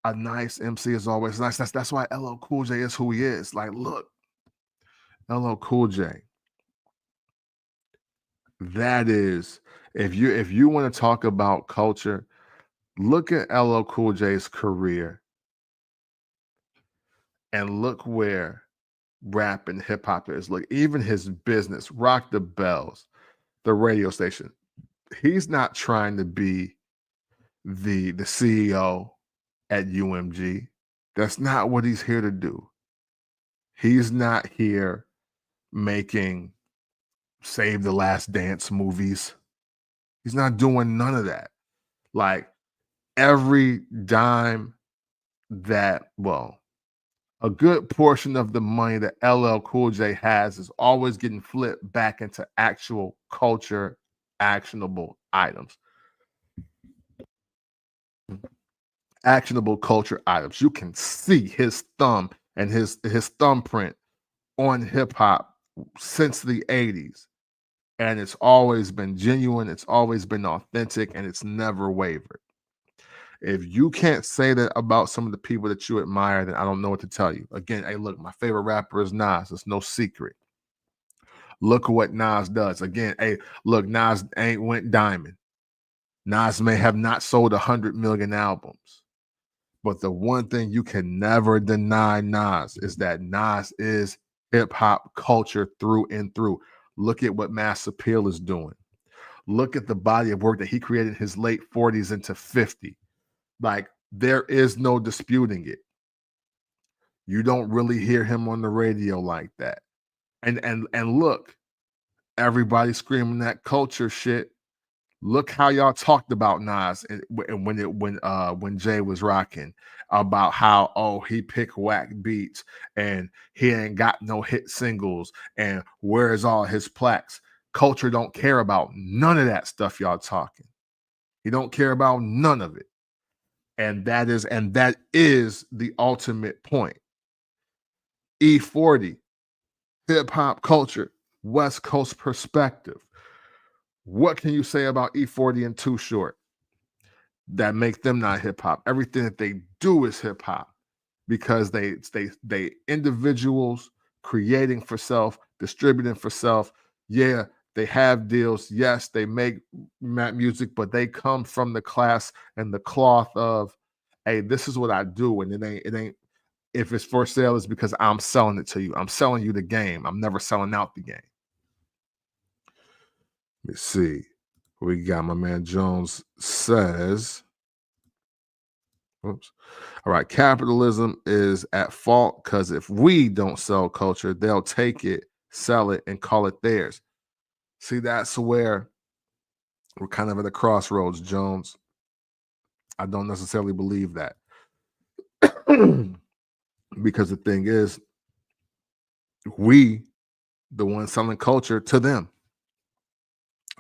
a nice MC is always nice. That's why LL Cool J is who he is. Like, look, LL Cool J. That is, if you want to talk about culture, look at LL Cool J's career and look where rap and hip hop is. Look, even his business, Rock the Bells, the radio station. He's not trying to be the CEO at UMG. That's not what he's here to do. He's not here making Save the Last Dance movies. He's not doing none of that. Like every dime a good portion of the money that LL Cool J has is always getting flipped back into actual culture, actionable items. Actionable culture items. You can see his thumb and his thumbprint on hip hop since the 80s. And it's always been genuine, it's always been authentic, and it's never wavered. If you can't say that about some of the people that you admire, then I don't know what to tell you. Again, hey, look, my favorite rapper is Nas. It's no secret. Look at what Nas does. Again, hey, look, Nas ain't went diamond. Nas may have not sold 100 million albums. But the one thing you can never deny Nas is that Nas is hip hop culture through and through. Look at what Mass Appeal is doing. look at the body of work that he created in his late 40s into 50. Like, there is no disputing it. You don't really hear him on the radio like that. And look, everybody screaming that culture shit. Look how y'all talked about Nas and when Jay was rocking about how, oh, he pick whack beats and he ain't got no hit singles and where's all his plaques. Culture don't care about none of that stuff y'all talking. He don't care about none of it. And that is the ultimate point. E40, hip hop culture, West Coast perspective. What can you say about E40 and Too Short that make them not hip hop? Everything that they do is hip hop because they individuals creating for self, distributing for self. Yeah, they have deals. Yes, they make music, but they come from the class and the cloth of, hey, this is what I do, and it ain't. If it's for sale, it's because I'm selling it to you. I'm selling you the game. I'm never selling out the game. Let me see. We got my man Jones says, oops. All right, capitalism is at fault because if we don't sell culture, they'll take it, sell it, and call it theirs. See, that's where we're kind of at a crossroads, Jones. I don't necessarily believe that. Because the thing is, we, the ones selling culture to them.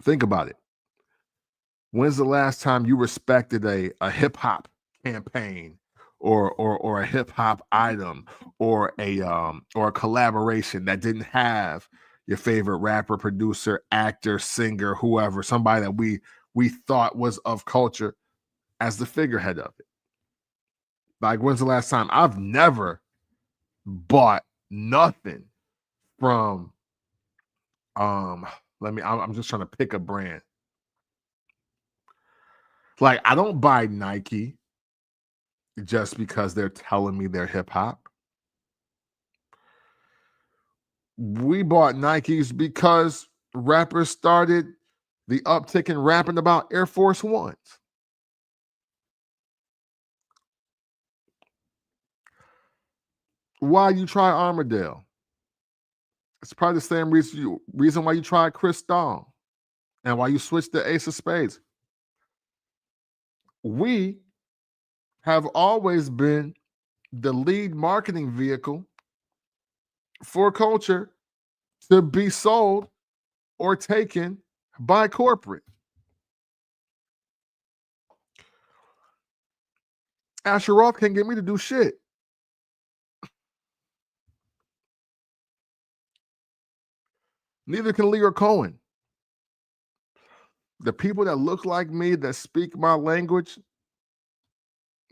Think about it. When's the last time you respected a hip hop campaign or a hip hop item or a collaboration that didn't have your favorite rapper, producer, actor, singer, whoever, somebody that we thought was of culture as the figurehead of it? Like, when's the last time? I've never bought nothing from I'm just trying to pick a brand. Like, I don't buy Nike just because they're telling me they're hip hop. We bought Nikes because rappers started the uptick in rapping about Air Force Ones. Why you try Armadale? It's probably the same reason why you tried Cristal and why you switched to Ace of Spades. We have always been the lead marketing vehicle for culture to be sold or taken by corporate. Asher Roth can't get me to do shit. Neither can Lear Cohen. The people that look like me, that speak my language,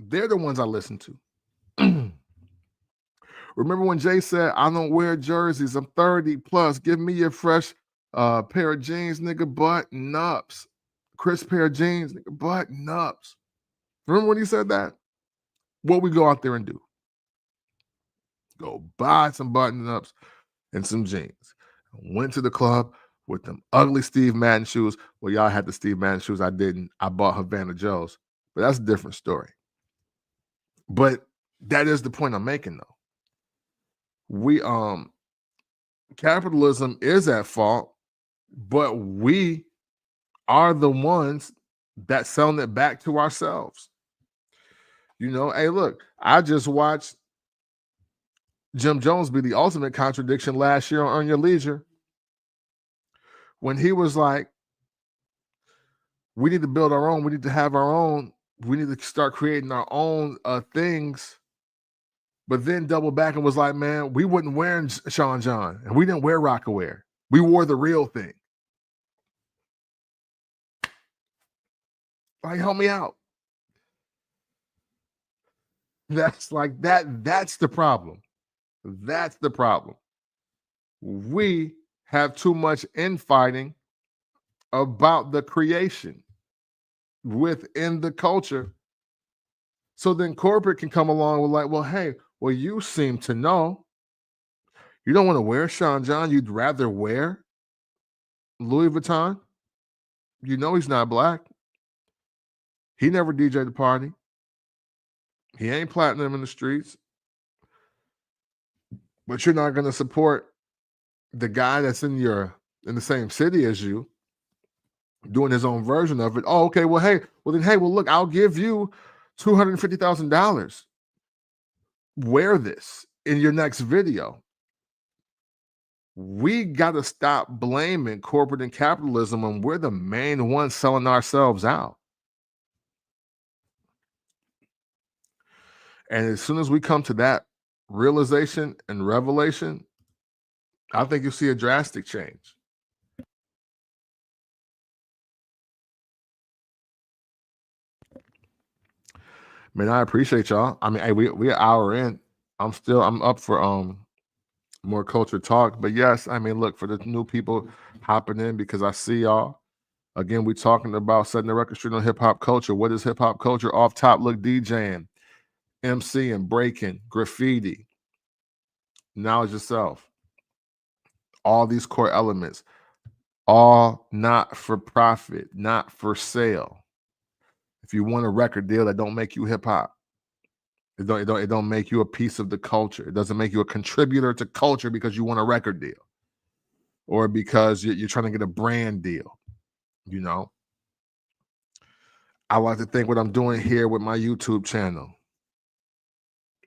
they're the ones I listen to. Remember when Jay said, I don't wear jerseys, I'm 30 plus, give me a fresh pair of jeans, nigga, button ups. Crisp pair of jeans, nigga, button ups. Remember when he said that? What we go out there and do? Go buy some button ups and some jeans. Went to the club with them ugly Steve Madden shoes. Well, y'all had the Steve Madden shoes. I didn't. I bought Havana Joe's, but that's a different story. But that is the point I'm making, though. We capitalism is at fault, but we are the ones that selling it back to ourselves. You know, hey, look, I just watched Jim Jones be the ultimate contradiction last year on Your Leisure when he was like, we need to build our own, we need to have our own, we need to start creating our own things. But then double back and was like, man, we wasn't wearing Sean John and we didn't wear Rockaware. We wore the real thing. Like, help me out. That's like that. That's the problem. That's the problem. We have too much infighting about the creation within the culture. So then corporate can come along with like, well, hey, well, you seem to know. You don't want to wear Sean John. You'd rather wear Louis Vuitton. You know he's not black. He never DJ'd the party. He ain't platinum in the streets. But you're not gonna support the guy that's in the same city as you doing his own version of it. Oh, okay. Well, look, I'll give you $250,000. Wear this in your next video. We got to stop blaming corporate and capitalism when we're the main ones selling ourselves out. And as soon as we come to that realization and revelation, I think you'll see a drastic change. Man, I appreciate y'all. I mean, hey, we an hour in. I'm up for more culture talk. But yes, I mean, look, for the new people hopping in, because I see y'all. Again, we talking about setting the record straight on hip hop culture. What is hip hop culture? Off top, look, DJing, MCing, breaking, graffiti, knowledge yourself. All these core elements, all not for profit, not for sale. If you want a record deal that don't make you hip hop, it don't make you a piece of the culture. It doesn't make you a contributor to culture because you want a record deal or because you're trying to get a brand deal. You know, I like to think what I'm doing here with my YouTube channel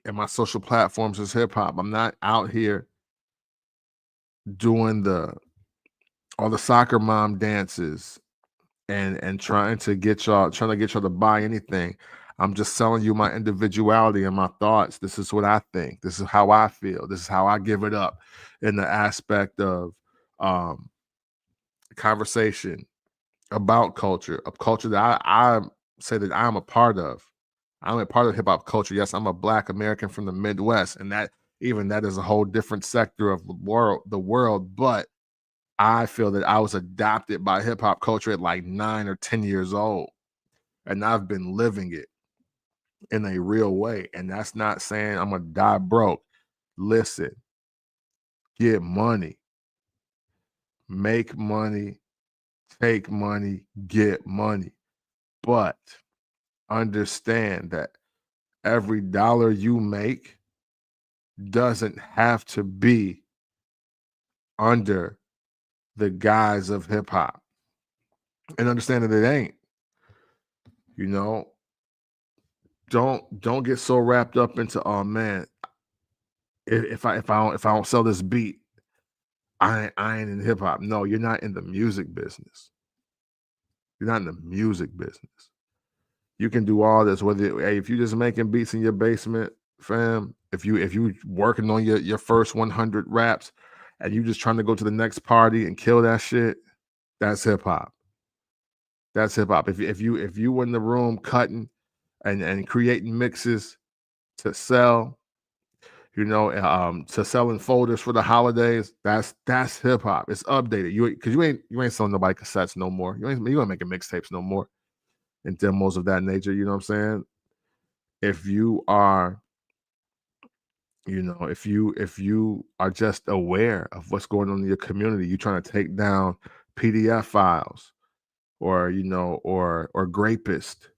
and my social platforms is hip hop. I'm not out here doing all the soccer mom dances and trying to get y'all to buy anything. I'm just selling you my individuality and my thoughts. This is what I think. This is how I feel. This is how I give it up in the aspect of conversation about culture, of culture that I say that I'm a part of. I'm a part of hip hop culture. Yes, I'm a Black American from the Midwest, and that is a whole different sector of the world. But I feel that I was adopted by hip hop culture at like 9 or 10 years old, and I've been living it in a real way. And that's not saying I'm gonna die broke. Listen, get money, make money, take money, get money, but understand that every dollar you make doesn't have to be under the guise of hip hop, and understand that it ain't. You know, don't get so wrapped up into, oh man, if I don't sell this beat, I ain't in hip hop. No, you're not in the music business. You're not in the music business. You can do all this, if you just making beats in your basement, fam. If you working on your first 100 raps, and you just trying to go to the next party and kill that shit, that's hip hop. That's hip hop. If you were in the room cutting and creating mixes to sell, to selling folders for the holidays, that's hip hop. It's updated. You ain't selling nobody cassettes no more. You ain't making mixtapes no more and demos of that nature. You know what I'm saying? If you are, if you are just aware of what's going on in your community, you trying to take down PDF files, or or grapist,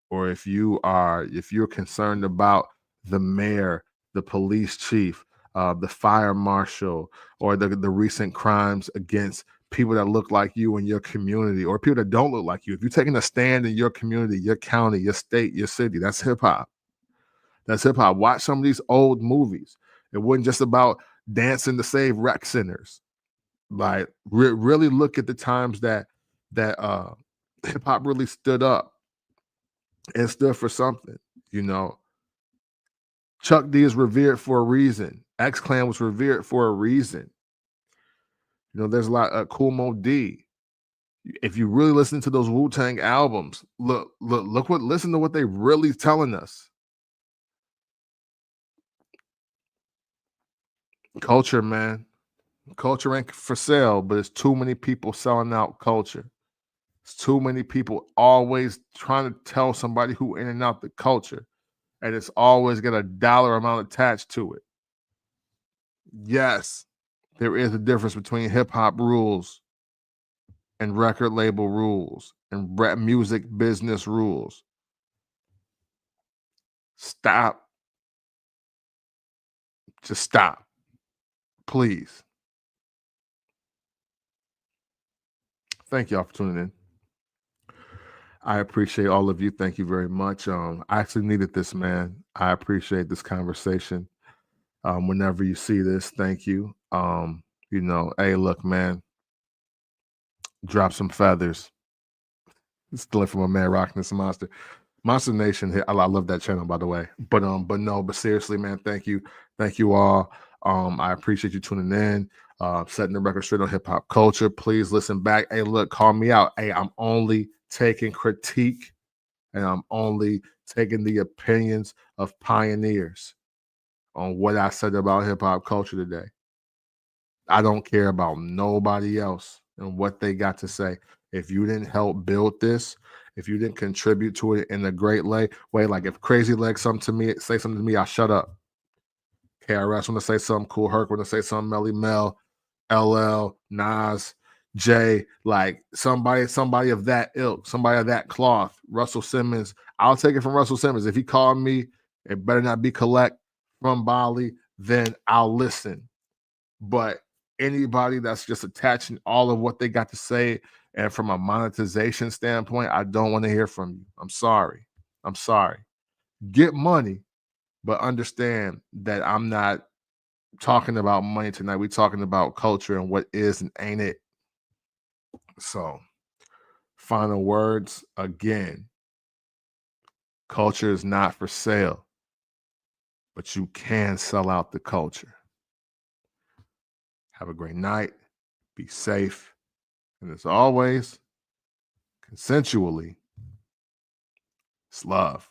or if you're concerned about the mayor, the police chief, the fire marshal, or the recent crimes against people that look like you in your community, or people that don't look like you. If you're taking a stand in your community, your county, your state, your city, that's hip hop. That's hip hop. Watch some of these old movies. It wasn't just about dancing to save rec centers. Like really look at the times that hip hop really stood up and stood for something. You know, Chuck D is revered for a reason. X Clan was revered for a reason. There's a lot of Cool Mo D. If you really listen to those Wu-Tang albums, listen to what they really telling us. Culture, man. Culture ain't for sale, but it's too many people selling out culture. It's too many people always trying to tell somebody who in and out the culture, and it's always got a dollar amount attached to it. Yes, there is a difference between hip hop rules and record label rules and music business rules. Stop. Just stop, please. Thank y'all for tuning in. I appreciate all of you. Thank you very much. I actually needed this, man. I appreciate this conversation. Whenever you see this, thank you. Hey, look, man, drop some feathers. Stealing from a man rocking this monster. Monster Nation hit. I love that channel, by the way. But seriously, man, thank you all. I appreciate you tuning in, setting the record straight on hip hop culture. Please listen back. Hey, look, call me out. Hey, I'm only taking critique, and I'm only taking the opinions of pioneers on what I said about hip hop culture today. I don't care about nobody else and what they got to say. If you didn't help build this, if you didn't contribute to it in a great way, like if Crazy Leg say something to me, I shut up. KRS want to say something cool, Herc want to say something, Melly Mel, LL, Nas, Jay, like somebody of that ilk, somebody of that cloth, Russell Simmons. I'll take it from Russell Simmons. If he called me, it better not be collect from Bali, then I'll listen. But anybody that's just attaching all of what they got to say, and from a monetization standpoint, I don't want to hear from you. I'm sorry. Get money, but understand that I'm not talking about money tonight. We're talking about culture and what is and ain't it. So, final words again. Culture is not for sale, but you can sell out the culture. Have a great night. Be safe. And as always, consensually, it's love.